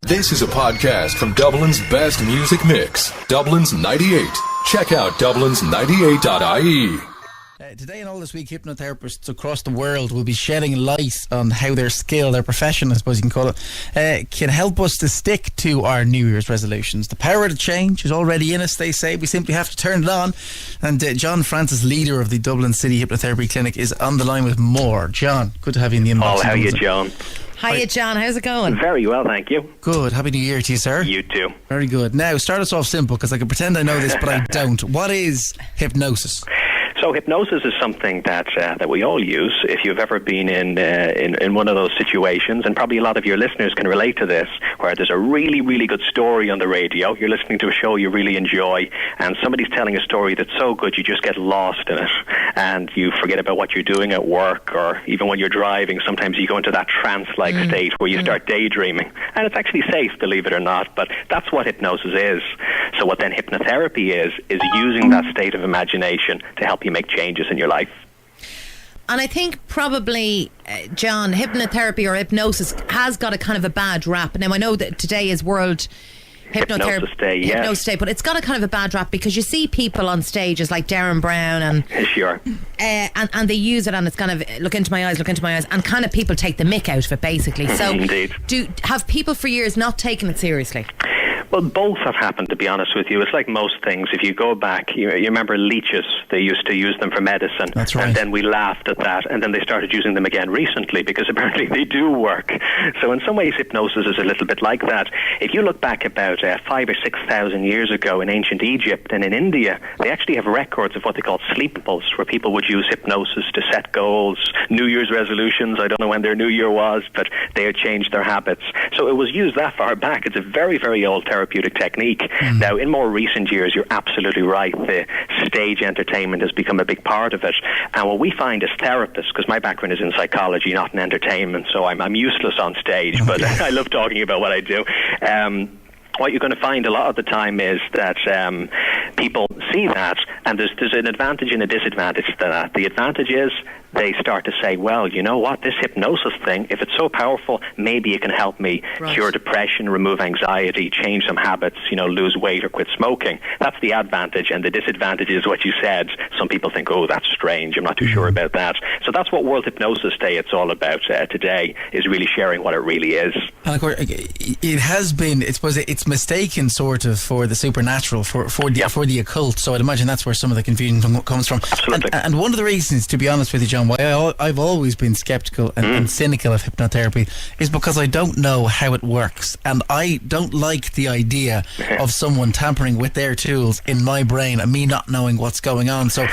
This is a podcast from Dublin's best music mix, Dublin's 98. Check out dublins98.ie. Today and all this week, hypnotherapists across the world will be shedding light on how their skill, their profession, I suppose you can call it, can help us to stick to our New Year's resolutions. The power to change is already in us, they say. We simply have to turn it on. And John Francis, leader of the Dublin City Hypnotherapy Clinic, is on the line with more. John, good to have you in the inbox. Oh, how are you, John? Hiya, John. How's it going? Very well, thank you. Good. Happy New Year to you, sir. You too. Very good. Now, start us off simple, because I can pretend I know this, but I don't. What is hypnosis? So hypnosis is something that we all use. If you've ever been in one of those situations, and probably a lot of your listeners can relate to this, where there's a really, really good story on the radio, you're listening to a show you really enjoy, and somebody's telling a story that's so good you just get lost in it, and you forget about what you're doing at work, or even when you're driving, sometimes you go into that trance-like state where you start daydreaming. And it's actually safe, believe it or not, but that's what hypnosis is. So what then hypnotherapy is using that state of imagination to help you make changes in your life. And I think probably, John, hypnotherapy or hypnosis has got a kind of a bad rap. Now, I know that today is World Hypnosis Day, yes. Hypnosis Day, but it's got a kind of a bad rap because you see people on stages like Darren Brown and sure, and they use it, and it's kind of look into my eyes, and kind of people take the mick out of it basically. So, indeed. Have people for years not taken it seriously? Well, both have happened, to be honest with you. It's like most things. If you go back, you remember leeches. They used to use them for medicine. That's right. And then we laughed at that, and then they started using them again recently because apparently they do work. So in some ways, hypnosis is a little bit like that. If you look back about 5,000 or 6,000 years ago in ancient Egypt and in India, they actually have records of what they call sleepables, where people would use hypnosis to set goals, New Year's resolutions. I don't know when their New Year was, but they had changed their habits. So it was used that far back. It's a very, very old therapeutic technique. Now, in more recent years, you're absolutely right. The stage entertainment has become a big part of it. And what we find as therapists, because my background is in psychology, not in entertainment, so I'm useless on stage, but I love talking about what I do. What you're going to find a lot of the time is that people see that, and there's an advantage and a disadvantage to that. The advantage is they start to say, well, you know what, this hypnosis thing, if it's so powerful, maybe it can help me cure depression, remove anxiety, change some habits, lose weight or quit smoking. That's the advantage, and the disadvantage is what you said. Some people think, oh, that's strange, I'm not too sure about that. So that's what World Hypnosis Day it's all about today, is really sharing what it really is. And of course, it has been, I suppose it's mistaken sort of for the supernatural, for the occult, so I'd imagine that's where some of the confusion comes from. Absolutely. And one of the reasons, to be honest with you, John, why I've always been sceptical and cynical of hypnotherapy is because I don't know how it works, and I don't like the idea of someone tampering with their tools in my brain and me not knowing what's going on. So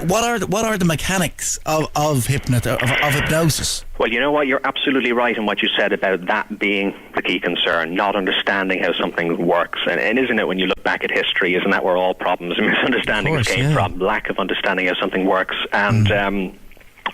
what are the mechanics of hypnosis? Well, you know what? You're absolutely right in what you said about that being the key concern, not understanding how something works. And isn't it, when you look back at history, isn't that where all problems and misunderstandings came from? Lack of understanding how something works. And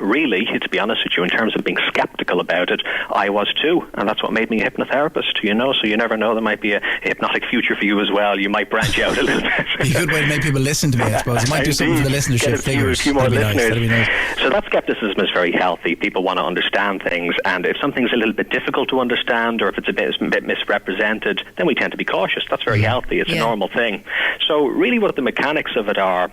really, to be honest with you, in terms of being skeptical about it, I was too, and that's what made me a hypnotherapist, so you never know, there might be a hypnotic future for you as well. You might branch out a little bit. It's a good way to make people listen to me, I suppose. It might do something for the listenership figures. A few more listeners. Nice. So that skepticism is very healthy. People want to understand things, and if something's a little bit difficult to understand, or if it's a bit misrepresented, then we tend to be cautious. That's very healthy. It's a normal thing. So really what the mechanics of it are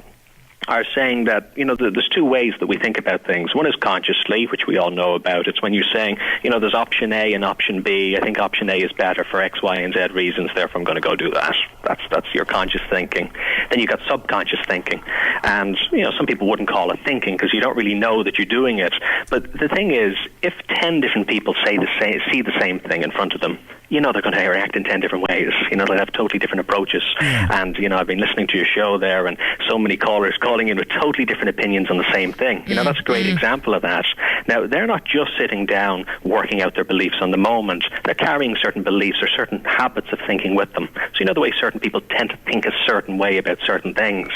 saying that, there's two ways that we think about things. One is consciously, which we all know about. It's when you're saying, there's option A and option B. I think option A is better for X, Y, and Z reasons, therefore I'm going to go do that. That's your conscious thinking. Then you've got subconscious thinking. And, some people wouldn't call it thinking because you don't really know that you're doing it. But the thing is, if 10 different people see the same thing in front of them, they're going to react in 10 different ways. They'll have totally different approaches. And, I've been listening to your show there, and so many callers calling in with totally different opinions on the same thing. That's a great example of that. Now, they're not just sitting down working out their beliefs on the moment. They're carrying certain beliefs or certain habits of thinking with them. So the way certain people tend to think a certain way about certain things.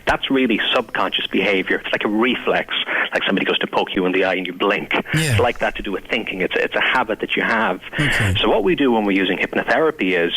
That's really subconscious behavior. It's like a reflex, like somebody goes to poke you in the eye and you blink. It's like that to do with thinking. It's a habit that you have. So what we do when we're using hypnotherapy is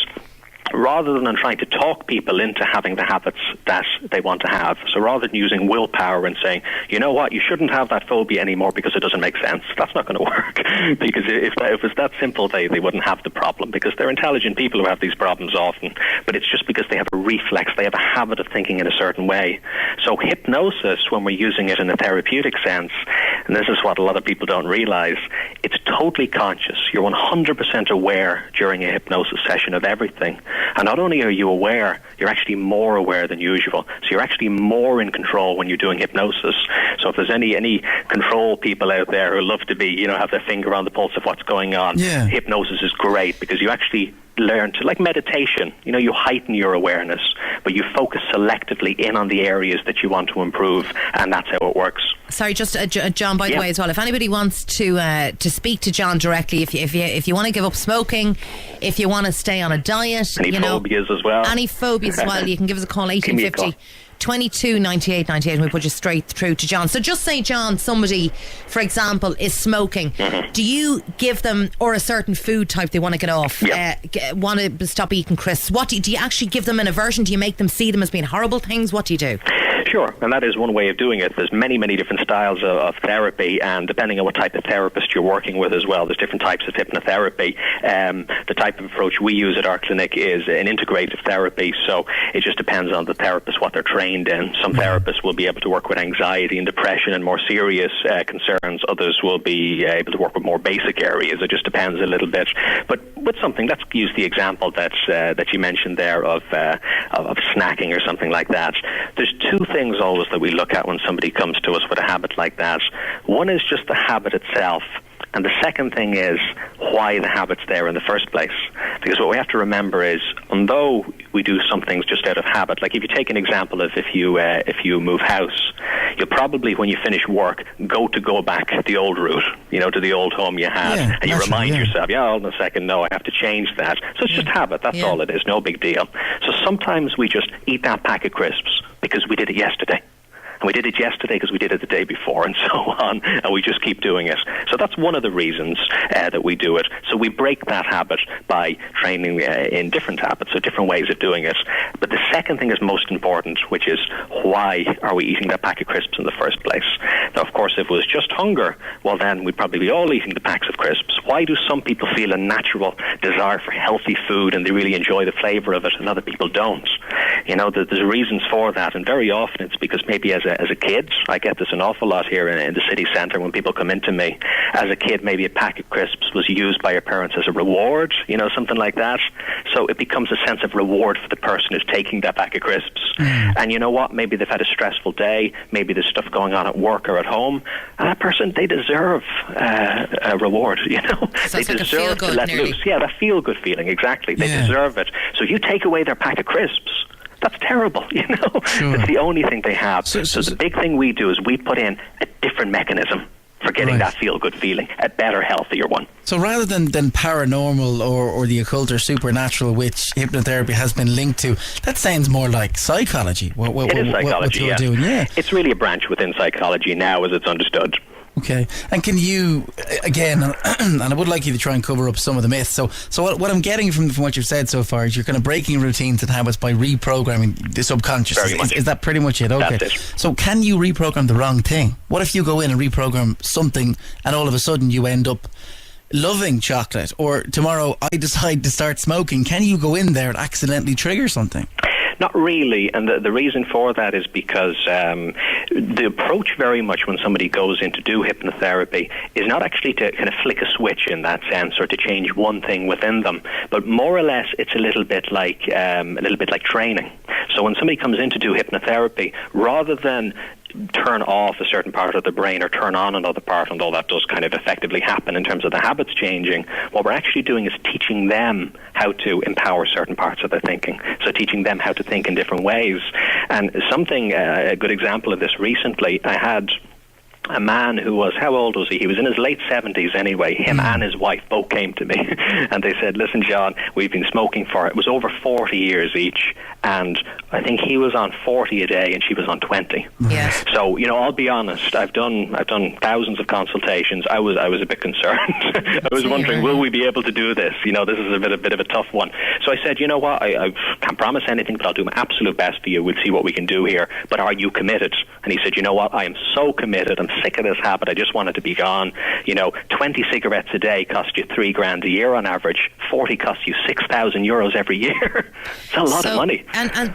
rather than trying to talk people into having the habits that they want to have. So rather than using willpower and saying, you know what, you shouldn't have that phobia anymore because it doesn't make sense, that's not going to work. Because if it was that simple, they wouldn't have the problem, because they're intelligent people who have these problems often, but it's just because they have a reflex, they have a habit of thinking in a certain way. So hypnosis, when we're using it in a therapeutic sense, and this is what a lot of people don't realize, it's totally conscious. You're 100% aware during a hypnosis session of everything. And not only are you aware, you're actually more aware than usual. So you're actually more in control when you're doing hypnosis. So if there's any control people out there who love to be, have their finger on the pulse of what's going on, hypnosis is great, because you actually learn to, like meditation, you heighten your awareness, but you focus selectively in on the areas that you want to improve, and that's how it works. Sorry, just John, by the way, as well, if anybody wants to speak to John directly, if you want to give up smoking, if you want to stay on a diet, any phobias as well, you can give us a call, 1850 22 98 98, and we put you straight through to John. So just say, John, somebody, for example, is smoking. Do you give them, or a certain food type they want to get off, want to stop eating crisps? What do you actually give them an aversion? Do you make them see them as being horrible things? What do you do? Sure, and that is one way of doing it. There's many, many different styles of therapy, and depending on what type of therapist you're working with as well, there's different types of hypnotherapy. The type of approach we use at our clinic is an integrative therapy, so it just depends on the therapist, what they're trained in. Some therapists will be able to work with anxiety and depression and more serious concerns. Others will be able to work with more basic areas. It just depends a little bit. But with something, let's use the example that you mentioned there of snacking or something like that. There's two things always that we look at when somebody comes to us with a habit like that. One is just the habit itself, and the second thing is why the habit's there in the first place. Because what we have to remember is, although we do some things just out of habit, like if you take an example of if you move house, you'll probably, when you finish work, go back the old route, to the old home you had, and you remind yourself, hold on a second, no, I have to change that. So it's just habit, that's all it is, no big deal. So sometimes we just eat that pack of crisps because we did it yesterday. And we did it yesterday because we did it the day before, and so on, and we just keep doing it. So that's one of the reasons that we do it. So we break that habit by training in different habits, so different ways of doing it. But the second thing is most important, which is, why are we eating that pack of crisps in the first place? Now, of course, if it was just hunger, well, then we'd probably be all eating the packs of crisps. Why do some people feel a natural desire for healthy food and they really enjoy the flavour of it, and other people don't? There's reasons for that, and very often it's because maybe as a kid, I get this an awful lot here in the city centre when people come into me. As a kid, maybe a pack of crisps was used by your parents as a reward, something like that. So it becomes a sense of reward for the person who's taking that pack of crisps. And you know what? Maybe they've had a stressful day. Maybe there's stuff going on at work or at home. And that person, they deserve a reward, So they deserve to let loose. Yeah, that feel-good feeling, exactly. They deserve it. So you take away their pack of crisps, that's terrible, Sure. It's the only thing they have. So the big thing we do is we put in a different mechanism for getting that feel-good feeling, a better, healthier one. So rather than paranormal or the occult or supernatural, which hypnotherapy has been linked to, that sounds more like psychology. It is psychology, what you're doing, It's really a branch within psychology now as it's understood. Okay, and can you, again, and I would like you to try and cover up some of the myths. So what I'm getting from what you've said so far is you're kind of breaking routines and habits by reprogramming the subconscious. Is that pretty much it? Okay. That's it. So can you reprogram the wrong thing? What if you go in and reprogram something and all of a sudden you end up loving chocolate, or tomorrow I decide to start smoking? Can you go in there and accidentally trigger something? Not really, and the reason for that is because the approach very much when somebody goes in to do hypnotherapy is not actually to kind of flick a switch in that sense or to change one thing within them, but more or less it's a little bit like training. So when somebody comes in to do hypnotherapy, rather than turn off a certain part of the brain or turn on another part, and all that does kind of effectively happen in terms of the habits changing, what we're actually doing is teaching them how to empower certain parts of their thinking. So teaching them how to think in different ways. And a good example of this recently, I had a man who was, how old was he? He was in his late 70s anyway. Him and his wife both came to me and they said, listen, John, we've been smoking for, it was over 40 years each, and I think he was on 40 a day and she was on 20. Yes. So, I'll be honest, I've done thousands of consultations. I was a bit concerned. I was wondering, will we be able to do this? This is a bit of a tough one. So I said, you know what, I can't promise anything, but I'll do my absolute best for you. We'll see what we can do here. But are you committed? And he said, you know what, I am so committed. I'm sick of this habit. I just want it to be gone. 20 cigarettes a day cost you $3,000 a year on average. 40 costs you €6,000 every year. It's a lot of money.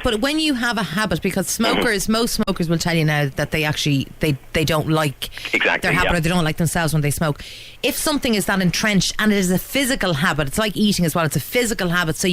But when you have a habit, because most smokers will tell you now that they actually they don't like their habit, or they don't like themselves when they smoke. If something is that entrenched and it is a physical habit, it's like eating as well. It's a physical habit. So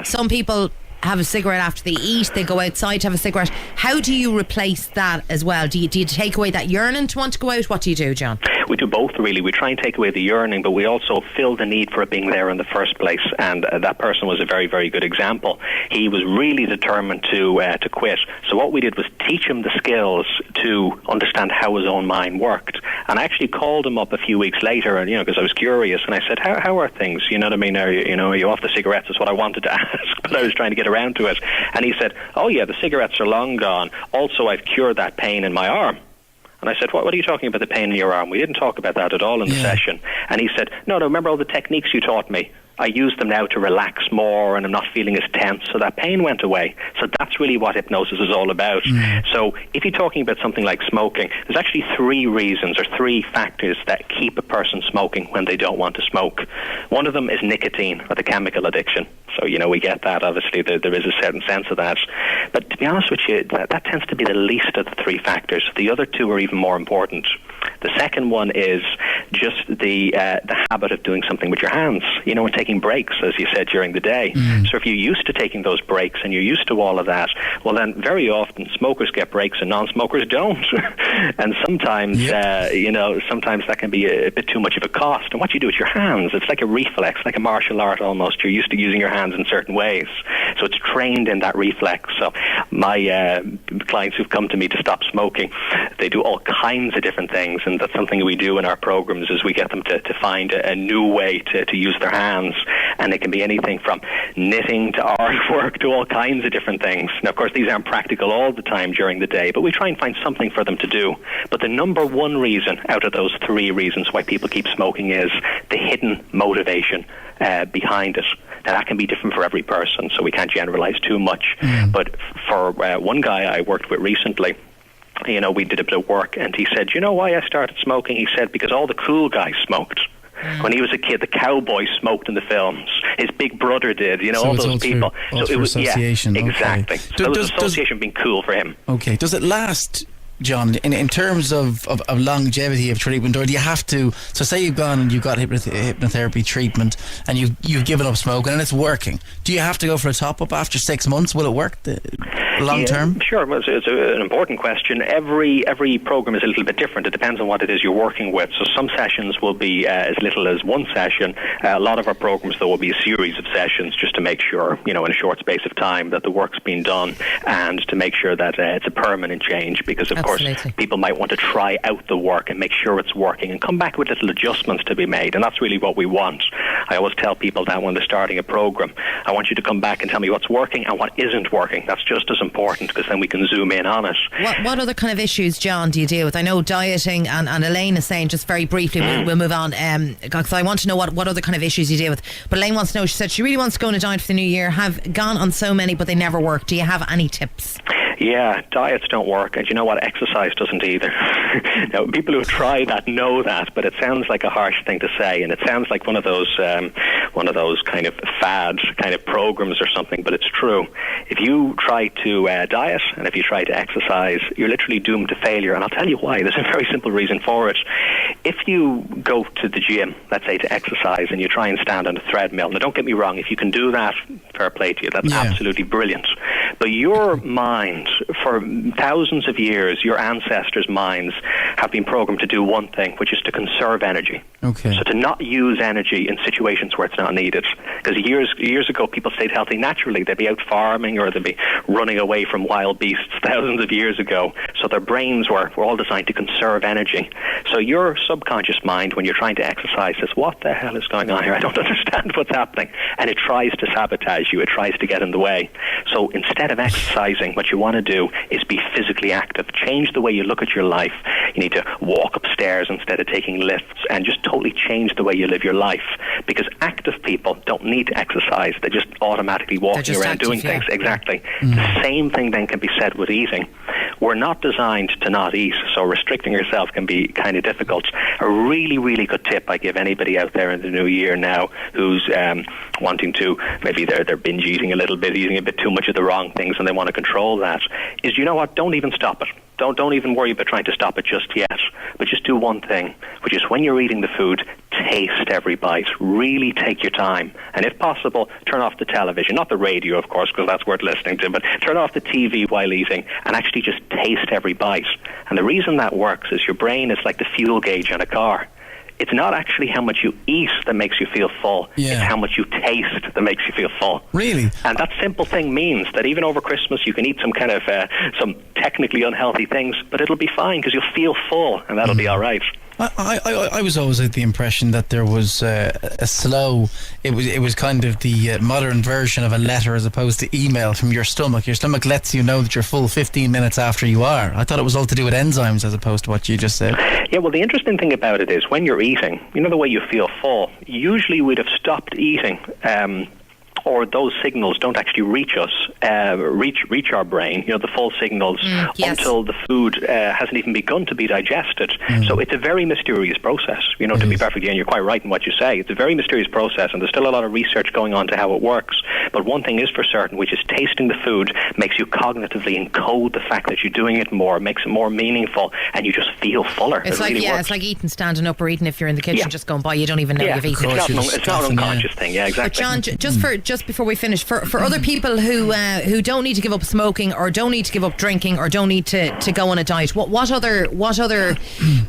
some people have a cigarette after they eat, they go outside to have a cigarette. How do you replace that as well? Do you take away that yearning to want to go out? What do you do, John? We do both, really. We try and take away the yearning, but we also fill the need for it being there in the first place. And that person was a very, very good example. He was really determined to quit. So what we did was teach him the skills to understand how his own mind worked. And I actually called him up a few weeks later, and because I was curious, and I said, "How are things? You know what I mean? Are you off the cigarettes?" Is what I wanted to ask, but I was trying to get around to it. And he said, "Oh yeah, the cigarettes are long gone. Also, I've cured that pain in my arm." And I said, what are you talking about, the pain in your arm? We didn't talk about that at all in the session. And he said, no, remember all the techniques you taught me? I use them now to relax more, and I'm not feeling as tense, so that pain went away. So that's really what hypnosis is all about. So if you're talking about something like smoking, there's actually 3 reasons or 3 factors that keep a person smoking when they don't want to smoke. One of them is nicotine, or the chemical addiction. So, we get that, obviously, there is a certain sense of that. But to be honest with you, that tends to be the least of the 3 factors. The other 2 are even more important. The second one is just the habit of doing something with your hands, and taking breaks, as you said, during the day. So if you're used to taking those breaks and you're used to all of that, well, then very often smokers get breaks and non-smokers don't. And sometimes, sometimes that can be a bit too much of a cost. And what you do with your hands, it's like a reflex, like a martial art almost. You're used to using your hands in certain ways. So it's trained in that reflex. So my clients who've come to me to stop smoking, they do all kinds of different things, and that's something we do in our programs, is we get them to find a new way to use their hands. And it can be anything from knitting to artwork to all kinds of different things. Now, of course, these aren't practical all the time during the day, but we try and find something for them to do. But the number one reason out of those 3 reasons why people keep smoking is the hidden motivation behind it. Now, that can be different for every person, so we can't generalize too much. But for one guy I worked with recently, we did a bit of work, and he said, why I started smoking? He said, because all the cool guys smoked. When he was a kid, the cowboy smoked in the films. His big brother did, so all those people. So it was association. Exactly. Okay. So there was association being cool for him. Okay. Does it last, John, in terms of longevity of treatment, or do you have to? So say you've gone and you've got hypnotherapy treatment, and you've given up smoking and it's working. Do you have to go for a top up after 6 months? Will it work long term? Sure. Well, it's an important question. Every program is a little bit different. It depends on what it is you're working with. So some sessions will be as little as 1 session. A lot of our programs, though, will be a series of sessions, just to make sure, in a short space of time, that the work's been done, and to make sure that it's a permanent change. Because of course, people might want to try out the work and make sure it's working, and come back with little adjustments to be made. And that's really what we want. I always tell people that when they're starting a program, I want you to come back and tell me what's working and what isn't working. That's just as important, because then we can zoom in on it. What other kind of issues, John, do you deal with? I know dieting, and Elaine is saying, just very briefly, we'll move on, because I want to know what other kind of issues you deal with. But Elaine wants to know, she said she really wants to go on a diet for the new year, have gone on so many, but they never work. Do you have any tips? Yeah, diets don't work, and you know what? Exercise doesn't either. Now, people who try that know that, but it sounds like a harsh thing to say, and it sounds like one of those kind of fad kind of programs or something. But it's true. If you try to diet and if you try to exercise, you're literally doomed to failure. And I'll tell you why. There's a very simple reason for it. If you go to the gym, let's say, to exercise, and you try and stand on a treadmill, now don't get me wrong, if you can do that, fair play to you, that's absolutely brilliant. But your mind, for thousands of years, your ancestors' minds have been programmed to do one thing, which is to conserve energy. Okay. So to not use energy in situations where it's not needed. Because years ago, people stayed healthy naturally. They'd be out farming or they'd be running away from wild beasts thousands of years ago. So their brains were all designed to conserve energy. So your subconscious mind, when you're trying to exercise, says, what the hell is going on here? I don't understand what's happening. And it tries to sabotage you. It tries to get in the way. So instead of exercising, what you want to do is be physically active. Change the way you look at your life. You need to walk upstairs instead of taking lifts, and just totally change the way you live your life. Because active people don't need to exercise. They're just automatically walking around active, doing things. Exactly. The same thing then can be said with eating. We're not designed to not eat, so restricting yourself can be kind of difficult. A really, really good tip I give anybody out there in the new year now who's wanting to, maybe they're binge eating a little bit, eating a bit too much of the wrong things, and they want to control that, is, you know what, don't even stop it. Don't even worry about trying to stop it just yet, but just do one thing, which is when you're eating the food, taste every bite. Really take your time, and if possible, turn off the television, not the radio, of course, because that's worth listening to, but turn off the TV while eating and actually just taste every bite. And the reason that works is your brain is like the fuel gauge on a car. It's not actually how much you eat that makes you feel full. Yeah. It's how much you taste that makes you feel full. Really? And that simple thing means that even over Christmas you can eat some kind of some technically unhealthy things, but it'll be fine because you'll feel full, and that'll be all right. I was always of the impression that there was a slow. It was kind of the modern version of a letter as opposed to email from your stomach. Your stomach lets you know that you're full 15 minutes after you are. I thought it was all to do with enzymes as opposed to what you just said. Yeah, well, the interesting thing about it is when you're eating, you know the way you feel full. Usually we'd have stopped eating. Or those signals don't actually reach us, reach our brain, you know, the full signals, until the food hasn't even begun to be digested. So it's a very mysterious process, you know, to be perfectly, and you're quite right in what you say. It's a very mysterious process, and there's still a lot of research going on to how it works. But one thing is for certain, which is tasting the food makes you cognitively encode the fact that you're doing it more, makes it more meaningful, and you just feel fuller. It's like, really works. It's like eating standing up or eating if you're in the kitchen just going by, you don't even know you've eaten. It's not an unconscious thing, exactly. But John, just before we finish, for other people who don't need to give up smoking or don't need to give up drinking or don't need to go on a diet, what other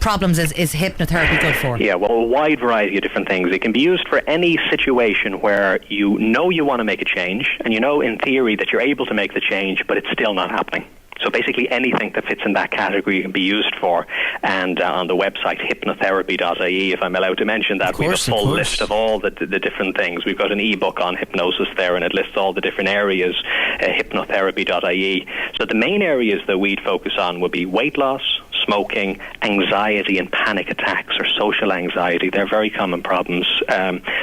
problems is hypnotherapy good for? Yeah, well, a wide variety of different things. It can be used for any situation where you know you want to make a change, and you know in theory that you're able to make the change, but it's still not happening. So basically anything that fits in that category can be used for. And on the website hypnotherapy.ie, if I'm allowed to mention that, we have a full list of all the different things. We've got an ebook on hypnosis there, and it lists all the different areas, hypnotherapy.ie. So the main areas that we'd focus on would be weight loss, smoking, anxiety and panic attacks or social anxiety. They're very common problems.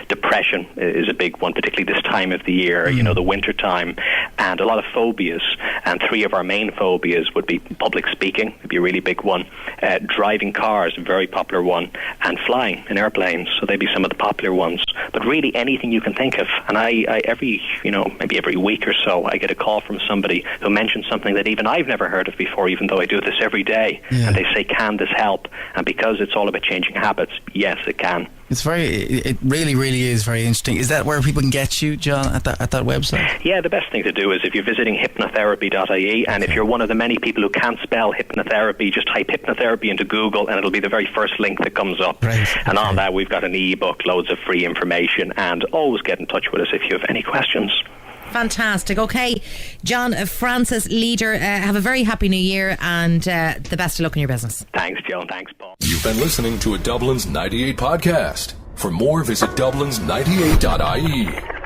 Depression is a big one, particularly this time of the year, you know, the winter time, and a lot of phobias. And three of our main phobias would be public speaking, would be a really big one, driving cars, a very popular one, and flying in airplanes. So they'd be some of the popular ones. But really anything you can think of. And I maybe every week or so, I get a call from somebody who mentions something that even I've never heard of before, even though I do this every day. And they say, can this help? And because it's all about changing habits, yes, it can. It really, really is very interesting. Is that where people can get you, John, at that website? Yeah, the best thing to do is if you're visiting hypnotherapy.ie, and if you're one of the many people who can't spell hypnotherapy, just type hypnotherapy into Google and it'll be the very first link that comes up. Right. And on that we've got an ebook, loads of free information, and always get in touch with us if you have any questions. Fantastic. Okay, John Francis, leader, have a very happy new year, and the best of luck in your business. Thanks, Joan. Thanks, Paul. You've been listening to a Dublin's 98 podcast. For more, visit dublins98.ie.